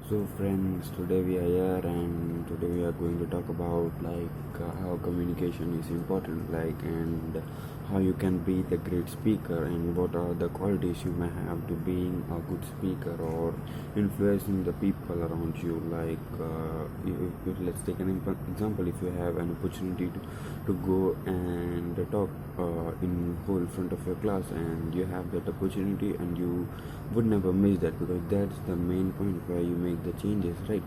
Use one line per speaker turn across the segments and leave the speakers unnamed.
So friends, today we are here and today we are going to talk about how communication is important, and how you can be the great speaker and what are the qualities you may have to being a good speaker or influencing the people around you. Let's take an example. If you have an opportunity to go and talk in whole front of your class, and you have that opportunity, and you would never miss that because that's the main point where you make the changes, right?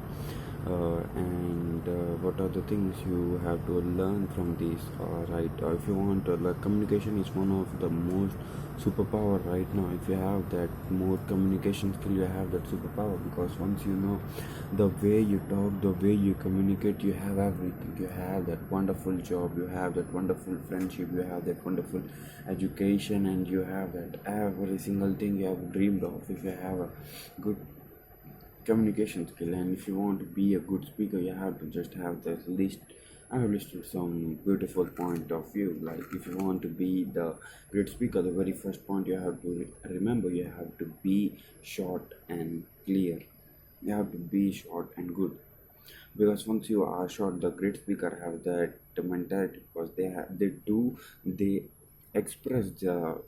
And What are the things you have to learn from these, right? If you want, communication is one of the most superpower right now. If you have that more communication skill, you have that superpower, because once you know the way you talk, the way you communicate, you have everything. You have that wonderful job, you have that wonderful friendship, you have that wonderful education, and you have that every single thing you have dreamed of if you have a good communication skill. And if you want to be a good speaker, you have to just have this list. I have listed some beautiful point of view. Like, if you want to be the great speaker, the very first point you have to remember, you have to be short and clear. You have to be short and good, because once you are short, the great speaker have that mentality, because they express the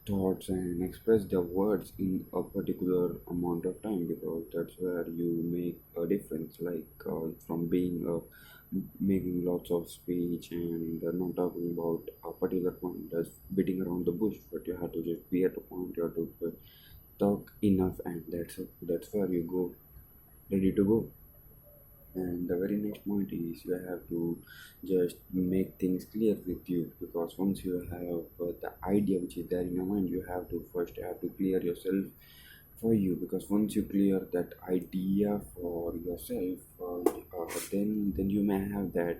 thoughts and express the words in a particular amount of time, because that's where you make a difference, from being making lots of speech and not talking about a particular point, that's beating around the bush, but you have to just be at the point. You have to talk enough, and that's where you go ready to go. And the very next point is, you have to just make things clear with you, because once you have the idea which is there in your mind, you have to clear yourself for you, because once you clear that idea for yourself, then you may have that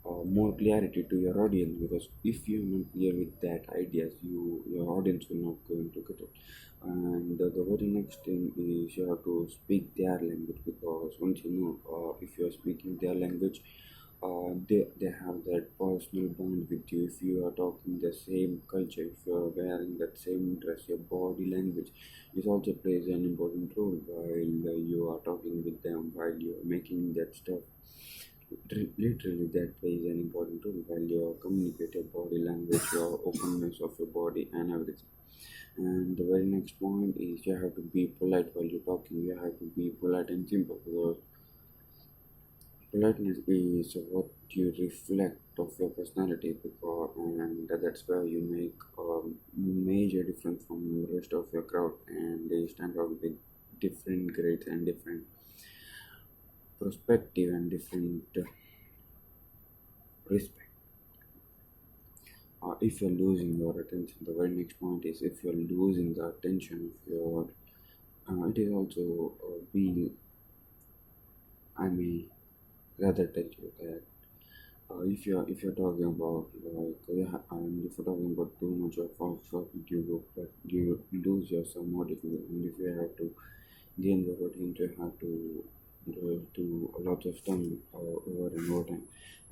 more clarity to your audience, because if you're not clear with that ideas, your audience will not going to get it. And the very next thing is, you have to speak their language, because once you know, if you're speaking their language, they have that personal bond with you. If you are talking the same culture, if you are wearing that same dress, your body language is also plays an important role while you are talking with them, while you are making that stuff. Literally, that plays an important role while you communicate your body language, your openness of your body, and everything. And the very next point is, you have to be polite while you're talking. You have to be polite and simple, because politeness is what you reflect of your personality, and that's where you make a major difference from the rest of your crowd, and they stand out with different grades and different perspective and different respect. If you're losing your attention, the very next point is, if you're losing the attention of your, it is also being, I may rather tell you that, if you're talking about, if you're talking about too much of you lose your some motivation, and if you have to gain the routine, you have to do a lot of time over and over time.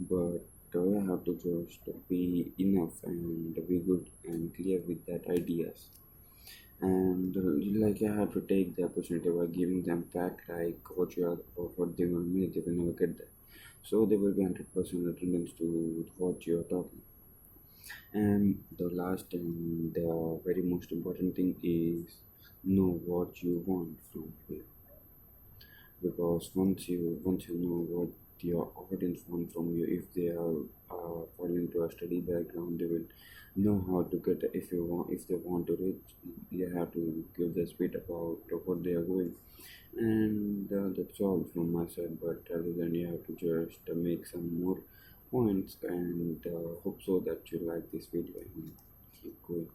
But you have to just be enough and be good and clear with that ideas. And like, you have to take the opportunity by giving them fact, like what you are or what they will need, they will never get that. So they will be 100% attendance to what you are talking. And the last and the very most important thing is, know what you want from here, because once you know what your audience want from you, if they are falling into a study background, they will know how to get. If they want to reach, you have to give the speed about what they are going. And that's all from my side, but other than, you have to just make some more points, and hope so that you like this video and keep going.